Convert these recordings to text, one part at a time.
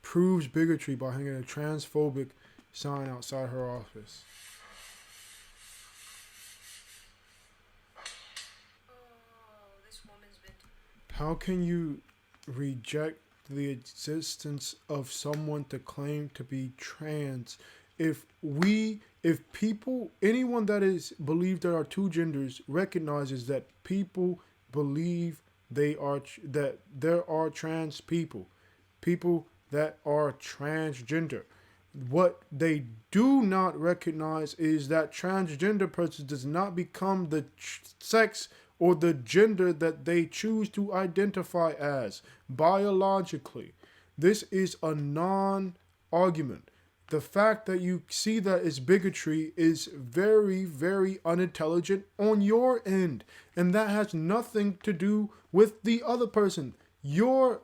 proves bigotry by hanging a transphobic sign outside her office. How can you reject the existence of someone to claim to be trans if people, anyone that is believed there are two genders recognizes that people believe that there are trans people that are transgender. What they do not recognize is that transgender person does not become the sex or the gender that they choose to identify as biologically. This is a non-argument. The fact that you see that as bigotry is very, very unintelligent on your end. And that has nothing to do with the other person. Your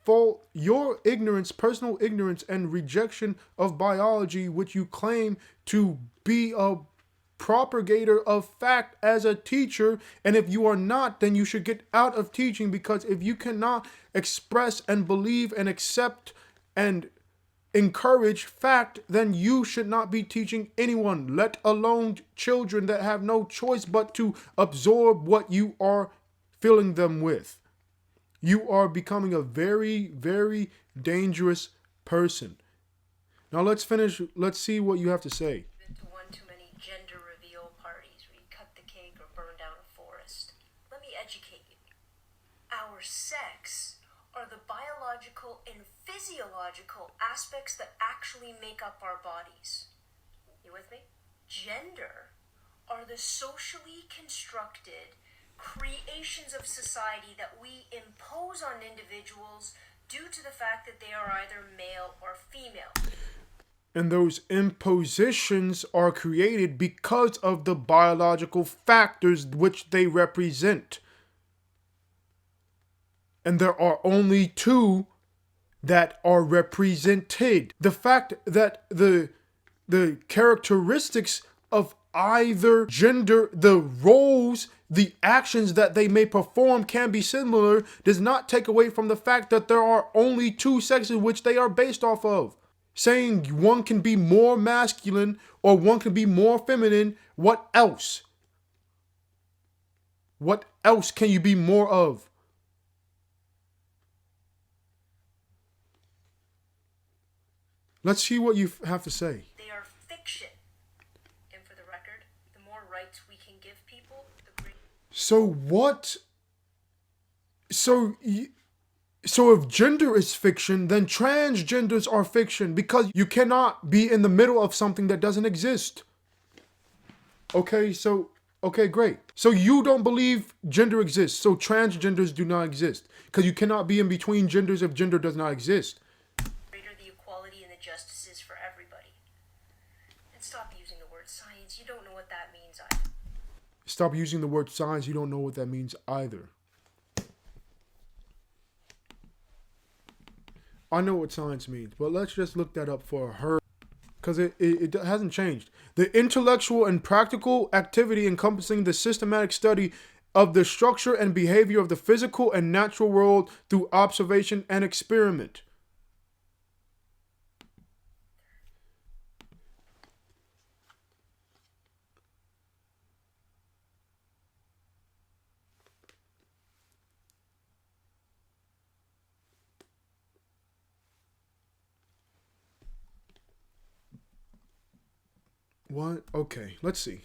fault, your ignorance, personal ignorance, and rejection of biology, which you claim to be a propagator of fact as a teacher. And if you are not, then you should get out of teaching, because if you cannot express and believe and accept and encourage fact, then you should not be teaching anyone, let alone children that have no choice but to absorb what you are filling them with. You are becoming a very, very dangerous person. Now let's finish. Let's see what you have to say. Been to one too many gender reveal parties where you cut the cake or burn down a forest. Let me educate you. Our sex are the biological and physiological aspects that actually make up our bodies. You with me? Gender are the socially constructed creations of society that we impose on individuals due to the fact that they are either male or female. And those impositions are created because of the biological factors which they represent. And there are only two that are represented. The fact that the characteristics of either gender, the roles, the actions that they may perform can be similar, does not take away from the fact that there are only two sexes which they are based off of. Saying one can be more masculine or one can be more feminine, what else? What else can you be more of? Let's see what you have to say. They are fiction. And for the record, the more rights we can give people, the greater. So what? So if gender is fiction, then transgenders are fiction, because you cannot be in the middle of something that doesn't exist. Okay, great. So you don't believe gender exists, so transgenders do not exist, because you cannot be in between genders if gender does not exist. Greater the equality and the justices for everybody. And stop using the word science. You don't know what that means either. Stop using the word science. You don't know what that means either. I know what science means, but let's just look that up for her, because it hasn't changed. The intellectual and practical activity encompassing the systematic study of the structure and behavior of the physical and natural world through observation and experiment. What? Okay, let's see.